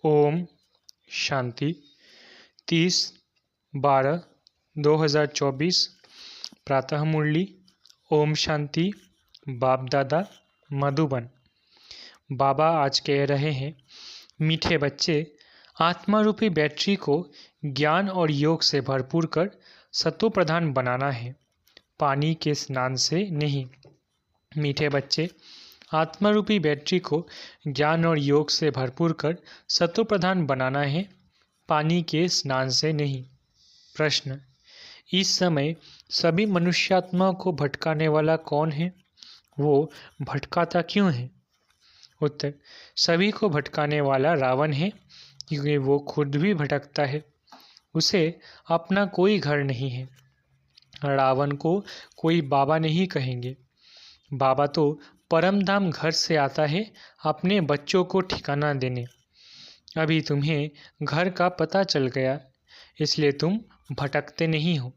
ओम शांति 30/12/2024 प्रातः मुरली। ओम शांति। बाप दादा मधुबन। बाबा आज कह रहे हैं, मीठे बच्चे, आत्मा रूपी बैटरी को ज्ञान और योग से भरपूर कर सत्व प्रधान बनाना है, पानी के स्नान से नहीं। मीठे बच्चे, आत्मा रूपी बैटरी को ज्ञान और योग से भरपूर कर सत्व प्रधान बनाना है, पानी के स्नान से नहीं। प्रश्न: इस समय सभी मनुष्यात्मा को भटकाने वाला कौन है? वो भटकाता क्यों है? उत्तर: सभी को भटकाने वाला रावण है, क्योंकि वो खुद भी भटकता है। उसे अपना कोई घर नहीं है। रावण को कोई बाबा नहीं कहेंगे। बाबा तो परम धाम घर से आता है अपने बच्चों को ठिकाना देने। अभी तुम्हें घर का पता चल गया, इसलिए तुम भटकते नहीं हो।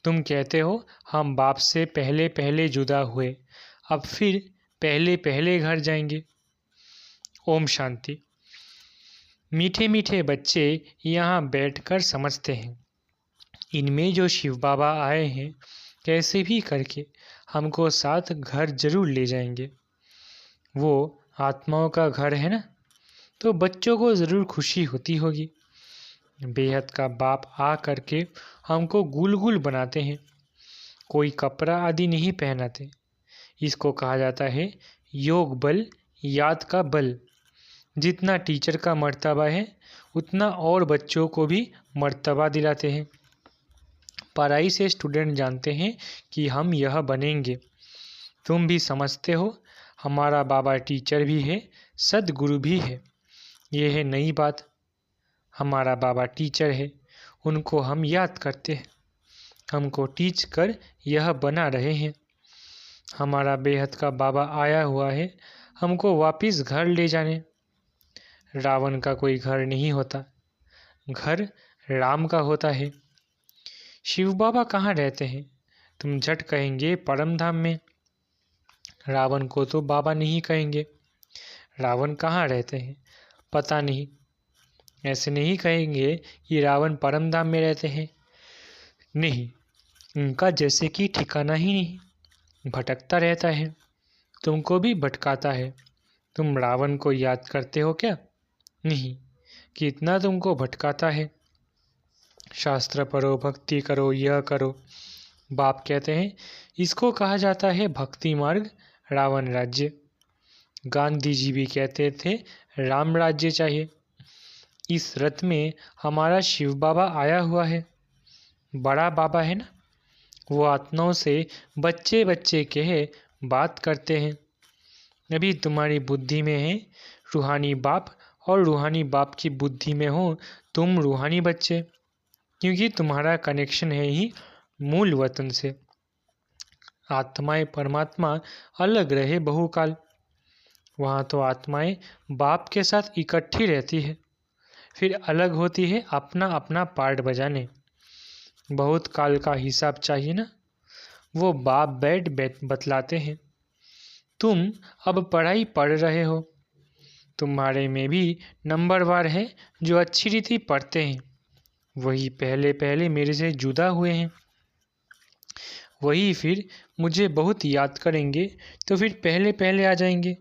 तुम कहते हो, हम बाप से पहले पहले जुदा हुए, अब फिर पहले पहले घर जाएंगे। ओम शांति। मीठे मीठे बच्चे यहाँ बैठकर समझते हैं, इनमें जो शिव बाबा आए हैं, कैसे भी करके हमको साथ घर जरूर ले जाएंगे। वो आत्माओं का घर है ना, तो बच्चों को ज़रूर खुशी होती होगी। बेहद का बाप आ करके हमको गुल गुल बनाते हैं, कोई कपड़ा आदि नहीं पहनाते। इसको कहा जाता है योग बल, याद का बल। जितना टीचर का मर्तबा है, उतना और बच्चों को भी मर्तबा दिलाते हैं। पढ़ाई से स्टूडेंट जानते हैं कि हम यह बनेंगे। तुम भी समझते हो, हमारा बाबा टीचर भी है, सद्गुरु भी है। ये है नई बात। हमारा बाबा टीचर है, उनको हम याद करते हैं, हमको टीच कर यह बना रहे हैं। हमारा बेहद का बाबा आया हुआ है, हमको वापस घर ले जाने। रावण का कोई घर नहीं होता, घर राम का होता है। शिव बाबा कहाँ रहते हैं? तुम झट कहेंगे परम धाम में। रावण को तो बाबा नहीं कहेंगे। रावण कहाँ रहते हैं? पता नहीं। ऐसे नहीं कहेंगे कि रावण परम धाम में रहते हैं। नहीं, उनका जैसे कि ठिकाना ही नहीं, भटकता रहता है, तुमको भी भटकाता है। तुम रावण को याद करते हो क्या? नहीं, कितना तुमको भटकाता है। शास्त्र पढ़ो, भक्ति करो, यह करो। बाप कहते हैं, इसको कहा जाता है भक्ति मार्ग, रावण राज्य। गांधी जी भी कहते थे, राम राज्य चाहिए। इस रथ में हमारा शिव बाबा आया हुआ है, बड़ा बाबा है ना। वो आत्माओं से बच्चे बच्चे कहे बात करते हैं। अभी तुम्हारी बुद्धि में है रूहानी बाप, और रूहानी बाप की बुद्धि में हो तुम रूहानी बच्चे, क्योंकि तुम्हारा कनेक्शन है ही मूल वतन से। आत्माएं परमात्मा अलग रहे बहुकाल, वहाँ तो आत्माएं बाप के साथ इकट्ठी रहती है, फिर अलग होती है अपना अपना पार्ट बजाने। बहुत काल का हिसाब चाहिए ना, वो बाप बैठ बतलाते हैं। तुम अब पढ़ाई पढ़ रहे हो, तुम्हारे में भी नंबरवार है जो अच्छी रीति पढ़ते हैं। वही पहले पहले मेरे से जुदा हुए हैं, वही फिर मुझे बहुत याद करेंगे, तो फिर पहले पहले आ जाएंगे।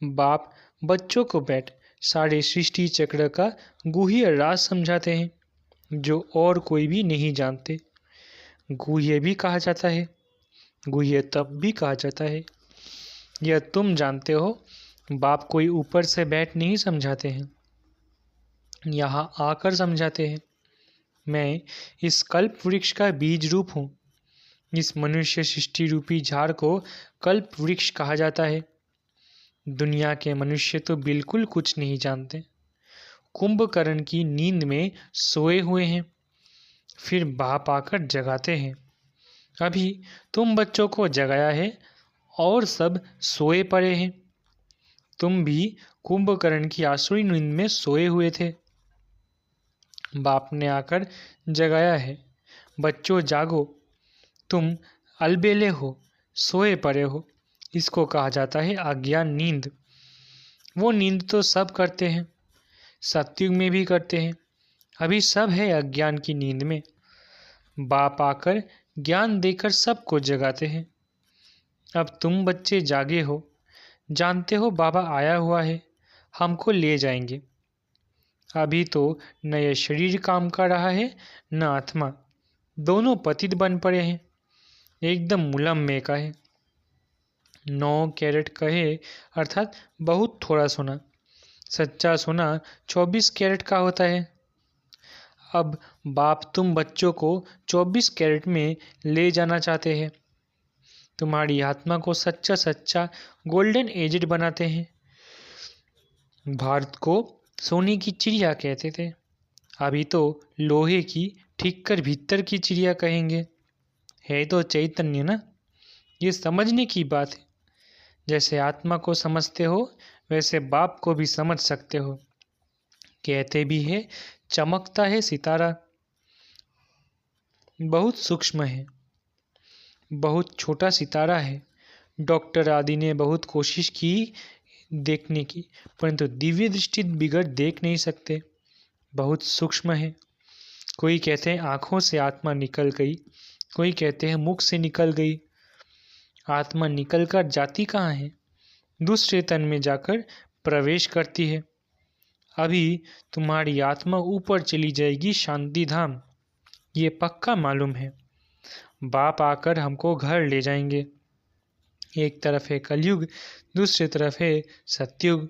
बाप बच्चों को बैठ सारे सृष्टि चक्र का गुह्य राज समझाते हैं, जो और कोई भी नहीं जानते। गुह्य भी कहा जाता है, गुह्य तप भी कहा जाता है। यह तुम जानते हो, बाप कोई ऊपर से बैठ नहीं समझाते हैं, यहाँ आकर समझाते हैं। मैं इस कल्प वृक्ष का बीज रूप हूँ। इस मनुष्य सृष्टि रूपी झाड़ को कल्प वृक्ष कहा जाता है। दुनिया के मनुष्य तो बिल्कुल कुछ नहीं जानते, कुंभकर्ण की नींद में सोए हुए हैं, फिर बाप आकर जगाते हैं। अभी तुम बच्चों को जगाया है और सब सोए पड़े हैं। तुम भी कुंभकर्ण की आसुरी नींद में सोए हुए थे, बाप ने आकर जगाया है। बच्चों जागो, तुम अलबेले हो, सोए पड़े हो। इसको कहा जाता है अज्ञान नींद। वो नींद तो सब करते हैं, सतयुग में भी करते हैं। अभी सब है अज्ञान की नींद में। बाप आकर ज्ञान देकर सबको जगाते हैं। अब तुम बच्चे जागे हो, जानते हो बाबा आया हुआ है, हमको ले जाएंगे। अभी तो न यह शरीर काम कर रहा है न आत्मा, दोनों पतित बन पड़े हैं, एकदम मुलम्मे का है। 9 कैरेट कहे अर्थात बहुत थोड़ा सोना, सच्चा सोना 24 कैरेट का होता है। अब बाप तुम बच्चों को 24 कैरेट में ले जाना चाहते हैं। तुम्हारी आत्मा को सच्चा सच्चा गोल्डन एजेड बनाते हैं। भारत को सोने की चिड़िया कहते थे, अभी तो लोहे की ठीक कर भीतर की चिड़िया कहेंगे। है तो चैतन्य ना, ये समझने की बात है। जैसे आत्मा को समझते हो वैसे बाप को भी समझ सकते हो। कहते भी है चमकता है सितारा, बहुत सूक्ष्म है, बहुत छोटा सितारा है। डॉक्टर आदि ने बहुत कोशिश की देखने की, परंतु दिव्य दृष्टि बिगड़ देख नहीं सकते, बहुत सूक्ष्म है। कोई कहते हैं आँखों से आत्मा निकल गई, कोई कहते हैं मुख से निकल गई। आत्मा निकल कर जाती कहाँ है? दूसरे तन में जाकर प्रवेश करती है। अभी तुम्हारी आत्मा ऊपर चली जाएगी शांति धाम, ये पक्का मालूम है। बाप आकर हमको घर ले जाएंगे। एक तरफ है कलयुग, दूसरी तरफ है सतयुग।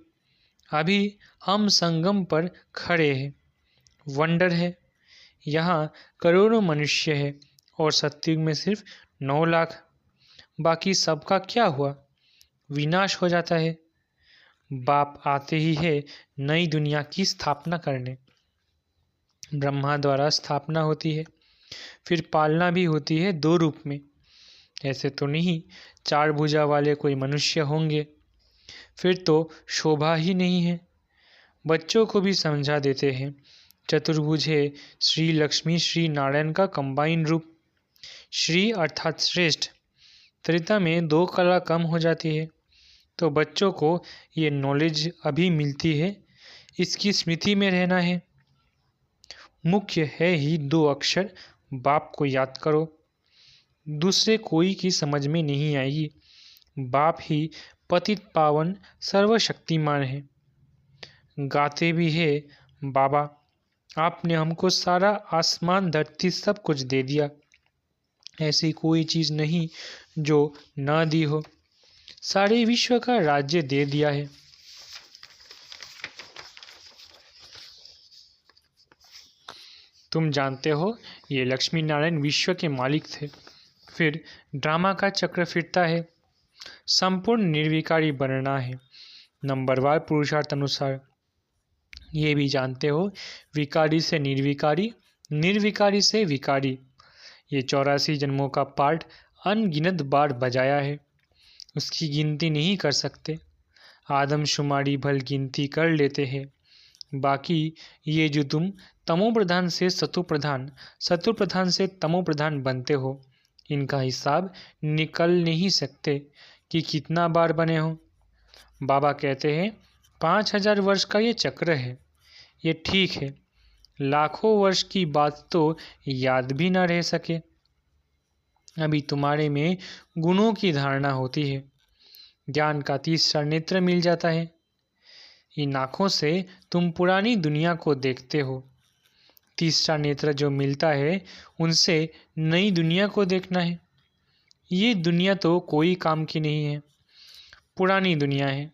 अभी हम संगम पर खड़े हैं। वंडर है, यहाँ करोड़ों मनुष्य है और सतयुग में सिर्फ 9 लाख। बाकी सबका क्या हुआ? विनाश हो जाता है। बाप आते ही है नई दुनिया की स्थापना करने। ब्रह्मा द्वारा स्थापना होती है, फिर पालना भी होती है 2 रूप में। ऐसे तो नहीं 4 भुजा वाले कोई मनुष्य होंगे, फिर तो शोभा ही नहीं है। बच्चों को भी समझा देते हैं चतुर्भुज है श्री लक्ष्मी श्री नारायण का कंबाइन रूप। श्री अर्थात श्रेष्ठ। त्रेता में 2 कला कम हो जाती है, तो बच्चों को ये नॉलेज अभी मिलती है, इसकी स्मृति में रहना है। मुख्य है ही 2 अक्षर, बाप को याद करो, दूसरे कोई की समझ में नहीं आएगी। बाप ही पतित पावन सर्वशक्तिमान है। गाते भी है बाबा आपने हमको सारा आसमान धरती सब कुछ दे दिया, ऐसी कोई चीज़ नहीं जो न दी हो, सारे विश्व का राज्य दे दिया है। तुम जानते हो ये लक्ष्मी नारायण विश्व के मालिक थे। फिर ड्रामा का चक्र फिरता है, संपूर्ण निर्विकारी बनना है, नंबरवार पुरुषार्थ अनुसार। ये भी जानते हो विकारी से निर्विकारी, निर्विकारी से विकारी। ये 84 जन्मों का पार्ट अनगिनत बार बजाया है, उसकी गिनती नहीं कर सकते। आदमशुमारी भल गिनती कर लेते हैं। बाकी ये जो तुम तमो प्रधान से सतो प्रधान, सतो प्रधान से तमो प्रधान बनते हो, इनका हिसाब निकल नहीं सकते कि कितना बार बने हो। बाबा कहते हैं 5000 वर्ष का ये चक्र है, ये ठीक है। लाखों वर्ष की बात तो याद भी ना रह सके। अभी तुम्हारे में गुणों की धारणा होती है, ज्ञान का 3रा नेत्र मिल जाता है। इन आँखों से तुम पुरानी दुनिया को देखते हो, 3रा नेत्र जो मिलता है उनसे नई दुनिया को देखना है। ये दुनिया तो कोई काम की नहीं है, पुरानी दुनिया है।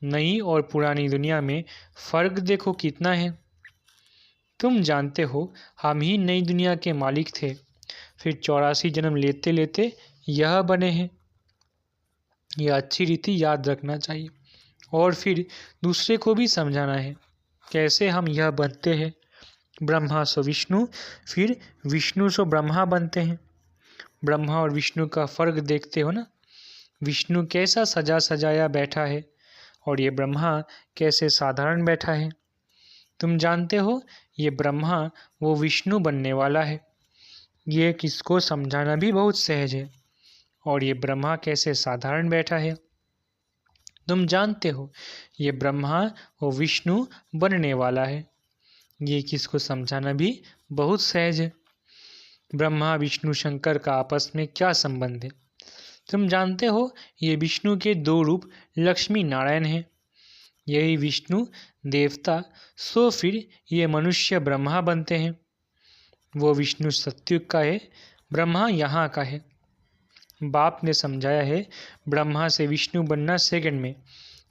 नई और पुरानी दुनिया में फ़र्क देखो कितना है। तुम जानते हो हम ही नई दुनिया के मालिक थे, फिर 84 जन्म लेते लेते यह बने हैं। यह अच्छी रीति याद रखना चाहिए और फिर दूसरे को भी समझाना है कैसे हम यह बनते हैं। ब्रह्मा सो विष्णु, फिर विष्णु सो ब्रह्मा बनते हैं। ब्रह्मा और विष्णु का फ़र्क देखते हो ना, विष्णु कैसा सजा सजाया बैठा है और ये ब्रह्मा कैसे साधारण बैठा है। तुम जानते हो ये ब्रह्मा वो विष्णु बनने वाला है, ये किसको समझाना भी बहुत सहज है। और ये ब्रह्मा कैसे साधारण बैठा है, तुम जानते हो ये ब्रह्मा और विष्णु बनने वाला है। ये किसको समझाना भी बहुत सहज है। ब्रह्मा विष्णु शंकर का आपस में क्या संबंध है? तुम जानते हो ये विष्णु के दो रूप लक्ष्मी नारायण हैं। यही विष्णु देवता, सो फिर ये मनुष्य ब्रह्मा बनते हैं। वो विष्णु सत्युग का है, ब्रह्मा यहाँ का है। बाप ने समझाया है ब्रह्मा से विष्णु बनना सेकंड में,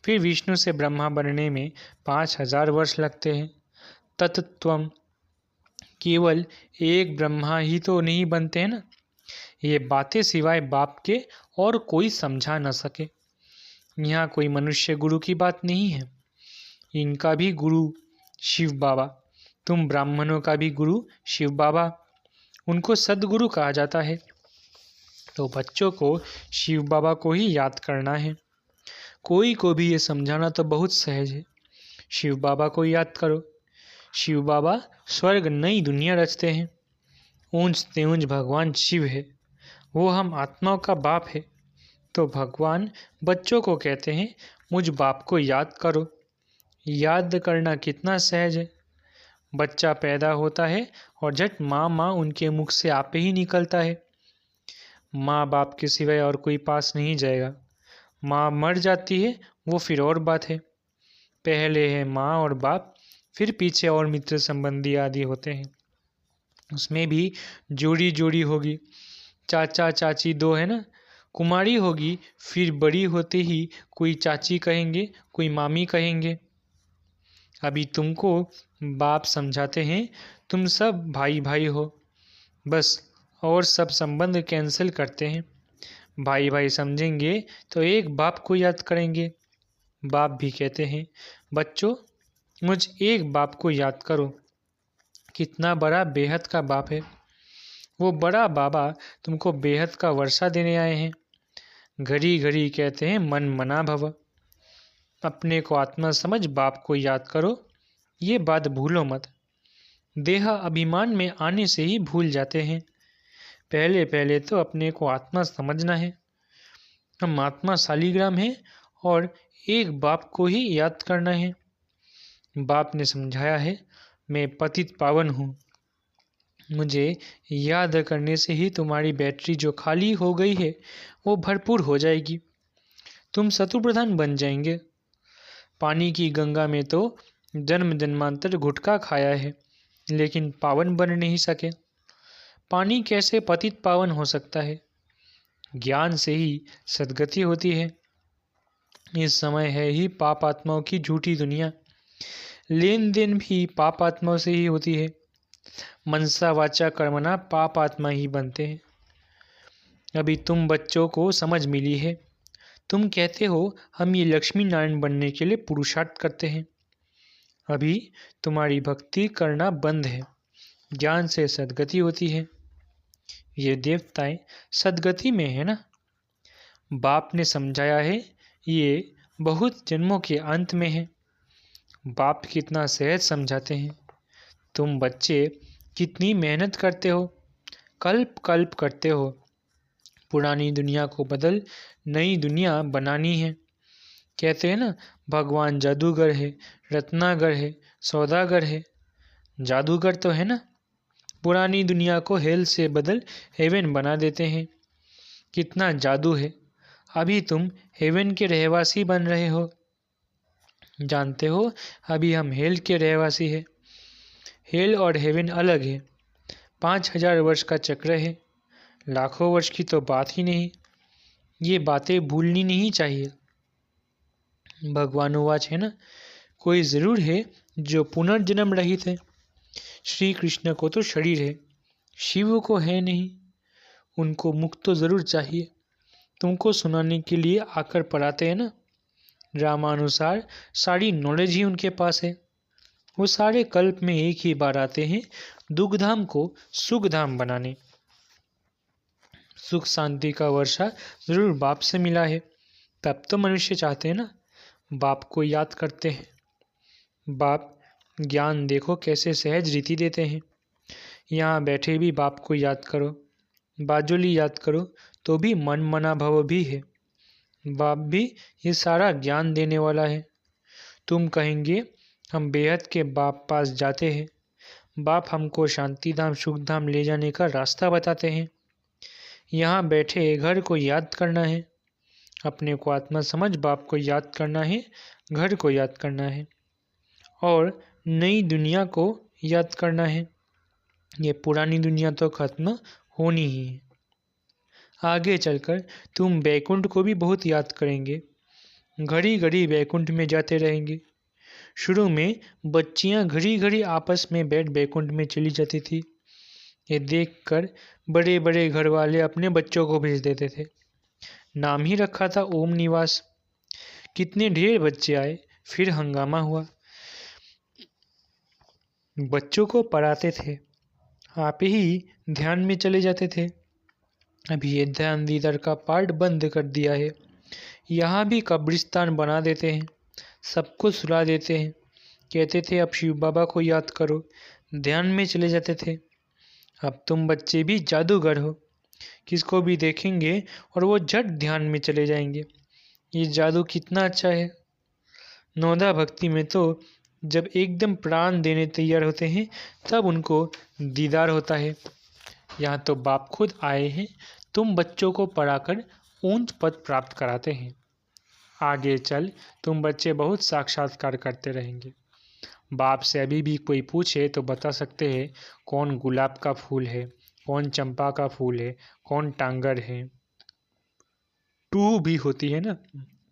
फिर विष्णु से ब्रह्मा बनने में 5000 वर्ष लगते हैं। तत्त्वम केवल एक ब्रह्मा ही तो नहीं बनते हैं ना। ये बातें सिवाय बाप के और कोई समझा न सके। यहाँ कोई मनुष्य गुरु की बात नहीं है। इनका भी गुरु शिव बाबा, तुम ब्राह्मणों का भी गुरु शिव बाबा, उनको सद्गुरु कहा जाता है। तो बच्चों को शिव बाबा को ही याद करना है। कोई को भी ये समझाना तो बहुत सहज है। शिव बाबा को याद करो। शिव बाबा स्वर्ग नई दुनिया रचते हैं। ऊंच तेऊंच भगवान शिव है, वो हम आत्माओं का बाप है। तो भगवान बच्चों को कहते हैं मुझ बाप को याद करो। याद करना कितना सहज है। बच्चा पैदा होता है और झट माँ माँ उनके मुख से आपे ही निकलता है। माँ बाप के सिवाय और कोई पास नहीं जाएगा। माँ मर जाती है वो फिर और बात है। पहले है माँ और बाप, फिर पीछे और मित्र संबंधी आदि होते हैं। उसमें भी जोड़ी जोड़ी होगी। चाचा चाची दो है ना। कुमारी होगी, फिर बड़ी होते ही कोई चाची कहेंगे, कोई मामी कहेंगे। अभी तुमको बाप समझाते हैं तुम सब भाई भाई हो, बस, और सब संबंध कैंसिल करते हैं। भाई भाई समझेंगे तो एक बाप को याद करेंगे। बाप भी कहते हैं बच्चों मुझ एक बाप को याद करो। कितना बड़ा बेहद का बाप है। वो बड़ा बाबा तुमको बेहद का वर्षा देने आए हैं। घड़ी घड़ी कहते हैं मन मना भव। अपने को आत्मा समझ बाप को याद करो, ये बात भूलो मत। देह अभिमान में आने से ही भूल जाते हैं। पहले पहले तो अपने को आत्मा समझना है। हम आत्मा शालीग्राम हैं और एक बाप को ही याद करना है। बाप ने समझाया है मैं पतित पावन हूँ। मुझे याद करने से ही तुम्हारी बैटरी जो खाली हो गई है वो भरपूर हो जाएगी। तुम शत्रुप्रधान बन जाएंगे। पानी की गंगा में तो जन्म जन्मांतर गुटखा खाया है, लेकिन पावन बन नहीं सके। पानी कैसे पतित पावन हो सकता है? ज्ञान से ही सद्गति होती है। इस समय है ही पाप आत्माओं की झूठी दुनिया। लेन देन भी पाप आत्माओं से ही होती है। मनसा वाचा कर्मणा पाप आत्मा ही बनते हैं। अभी तुम बच्चों को समझ मिली है। तुम कहते हो हम ये लक्ष्मी नारायण बनने के लिए पुरुषार्थ करते हैं। अभी तुम्हारी भक्ति करना बंद है। ज्ञान से सद्गति होती है। ये देवताएं सद्गति में है ना। बाप ने समझाया है ये बहुत जन्मों के अंत में है। बाप कितना सहज समझाते हैं। तुम बच्चे कितनी मेहनत करते हो, कल्प कल्प करते हो। पुरानी दुनिया को बदल नई दुनिया बनानी है। कहते हैं ना भगवान जादूगर है, रत्नागर है, सौदागर है। जादूगर तो है ना। पुरानी दुनिया को हेल से बदल हेवन बना देते हैं। कितना जादू है। अभी तुम हेवन के रहवासी बन रहे हो। जानते हो अभी हम हेल के रहवासी हैं। हेल और हेवन अलग है। 5000 वर्ष का चक्र है। लाखों वर्ष की तो बात ही नहीं। ये बातें भूलनी नहीं चाहिए। भगवानुवाच है ना, कोई ज़रूर है जो पुनर्जन्म रहित है। श्री कृष्ण को तो शरीर है, शिव को है नहीं। उनको मुख तो ज़रूर चाहिए। तुमको सुनाने के लिए आकर पढ़ाते हैं ना। रामानुसार सारी नॉलेज ही उनके पास है। वो सारे कल्प में एक ही बार आते हैं दुखधाम को सुखधाम बनाने। सुख शांति का वर्षा जरूर बाप से मिला है। तब तो मनुष्य चाहते हैं ना बाप को याद करते हैं। बाप ज्ञान देखो कैसे सहज रीति देते हैं। यहाँ बैठे भी बाप को याद करो, बाजुली याद करो तो भी मन मना भव भी है। बाप भी ये सारा ज्ञान देने वाला है। तुम कहेंगे हम बेहद के बाप पास जाते हैं, बाप हमको शांति धाम सुख धाम ले जाने का रास्ता बताते हैं। यहाँ बैठे घर को याद करना है, अपने को आत्मा समझ बाप को याद करना है, घर को याद करना है और नई दुनिया को याद करना है। ये पुरानी दुनिया तो खत्म होनी ही है। आगे चलकर तुम बैकुंठ को भी बहुत याद करेंगे, घड़ी घड़ी बैकुंठ में जाते रहेंगे। शुरू में बच्चियां घड़ी घड़ी आपस में बैठ बैकुंठ में चली जाती थी। ये देखकर बड़े बड़े घर वाले अपने बच्चों को भेज देते थे। नाम ही रखा था ओम निवास। कितने ढेर बच्चे आए, फिर हंगामा हुआ। बच्चों को पढ़ाते थे, आप ही ध्यान में चले जाते थे। अभी ये ध्यान दीदार का पार्ट बंद कर दिया है। यहाँ भी कब्रिस्तान बना देते हैं, सबको सुला देते हैं। कहते थे अब शिव बाबा को याद करो, ध्यान में चले जाते थे। अब तुम बच्चे भी जादूगर हो, किसको भी देखेंगे और वो झट ध्यान में चले जाएंगे। ये जादू कितना अच्छा है। नौदा भक्ति में तो जब एकदम प्राण देने तैयार होते हैं तब उनको दीदार होता है। यहाँ तो बाप खुद आए हैं, तुम बच्चों को पढ़ाकर ऊंच पद प्राप्त कराते हैं। आगे चल तुम बच्चे बहुत साक्षात्कार करते रहेंगे। बाप से अभी भी कोई पूछे तो बता सकते हैं कौन गुलाब का फूल है, कौन चंपा का फूल है, कौन टांगर है। टू भी होती है ना,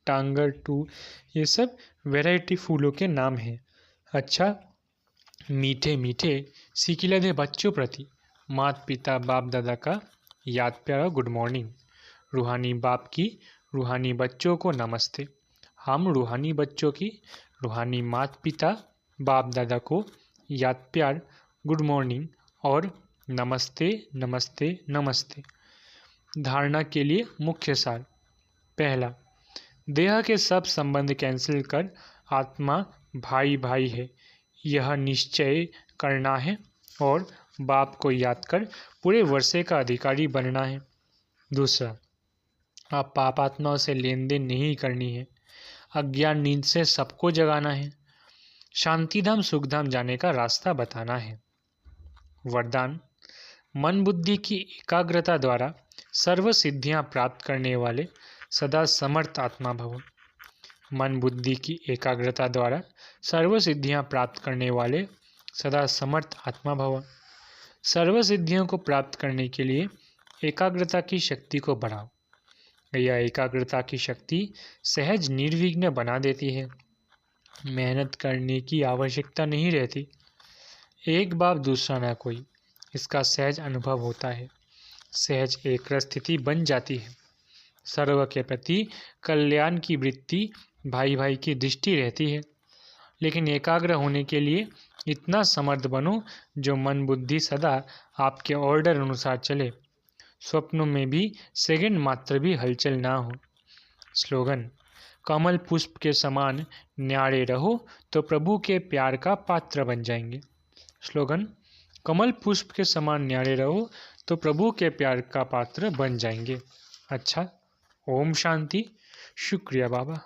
टांगर टू, ये सब वैरायटी फूलों के नाम हैं। अच्छा, मीठे मीठे सिकिलधे बच्चों प्रति माता पिता बाप दादा का याद प्यारा गुड मॉर्निंग। रूहानी बाप की रूहानी बच्चों को नमस्ते। हम रूहानी बच्चों की रूहानी माता पिता बाप दादा को याद प्यार गुड मॉर्निंग और नमस्ते नमस्ते नमस्ते। धारणा के लिए मुख्य सार। पहला, देह के सब संबंध कैंसिल कर आत्मा भाई भाई है, यह निश्चय करना है और बाप को याद कर पूरे वर्षे का अधिकारी बनना है। दूसरा, आप पाप आत्माओं से लेन देन नहीं करनी है, अज्ञान नींद से सबको जगाना है, शांतिधाम सुखधाम जाने का रास्ता बताना है। वरदान, मन बुद्धि की एकाग्रता द्वारा सर्व सिद्धियां प्राप्त करने वाले सदा समर्थ आत्मा भव। मन बुद्धि की एकाग्रता द्वारा सर्व सिद्धियां प्राप्त करने वाले सदा समर्थ आत्मा भव। सर्व सिद्धियों को प्राप्त करने के लिए एकाग्रता की शक्ति को बढ़ाओ। यह एकाग्रता की शक्ति सहज निर्विघ्न बना देती है, मेहनत करने की आवश्यकता नहीं रहती। एक बाप दूसरा ना कोई, इसका सहज अनुभव होता है, सहज एक स्थिति बन जाती है। सर्व के प्रति कल्याण की वृत्ति भाई भाई की दृष्टि रहती है। लेकिन एकाग्र होने के लिए इतना समर्थ बनो जो मन बुद्धि सदा आपके ऑर्डर अनुसार चले, स्वप्नों में भी सेकंड मात्र भी हलचल ना हो। स्लोगन, कमल पुष्प के समान न्यारे रहो तो प्रभु के प्यार का पात्र बन जाएंगे। स्लोगन, कमल पुष्प के समान न्यारे रहो तो प्रभु के प्यार का पात्र बन जाएंगे। अच्छा, ओम शांति। शुक्रिया बाबा।